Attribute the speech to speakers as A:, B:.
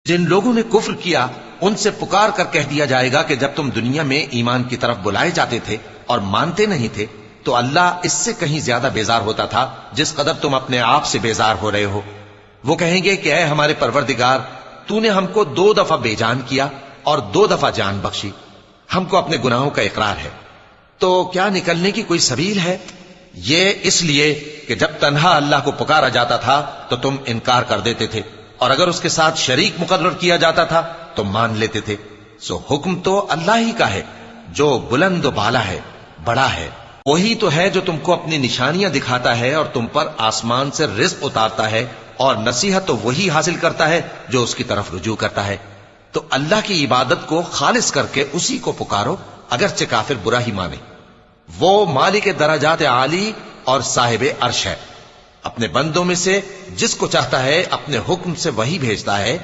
A: جن لوگوں نے کفر کیا ان سے پکار کر کہہ دیا جائے گا کہ جب تم دنیا میں ایمان کی طرف بلائے جاتے تھے اور مانتے نہیں تھے تو اللہ اس سے کہیں زیادہ بیزار ہوتا تھا جس قدر تم اپنے آپ سے بیزار ہو رہے ہو۔ وہ کہیں گے کہ اے ہمارے پروردگار، تو نے ہم کو 2 دفعہ بے جان کیا اور 2 دفعہ جان بخشی، ہم کو اپنے گناہوں کا اقرار ہے، تو کیا نکلنے کی کوئی سبیل ہے؟ یہ اس لیے کہ جب تنہا اللہ کو پکارا جاتا تھا تو تم انکار کر دیتے تھے، اور اگر اس کے ساتھ شریک مقرر کیا جاتا تھا تو مان لیتے تھے۔ سو حکم تو اللہ ہی کا ہے جو بلند و بالا ہے، بڑا ہے۔ وہی تو ہے جو تم کو اپنی نشانیاں دکھاتا ہے اور تم پر آسمان سے رزق اتارتا ہے، اور نصیحت تو وہی حاصل کرتا ہے جو اس کی طرف رجوع کرتا ہے۔ تو اللہ کی عبادت کو خالص کر کے اسی کو پکارو، اگرچہ کافر برا ہی مانے۔ وہ مالک درجات عالی اور صاحب عرش ہے، اپنے بندوں میں سے جس کو چاہتا ہے اپنے حکم سے وہی بھیجتا ہے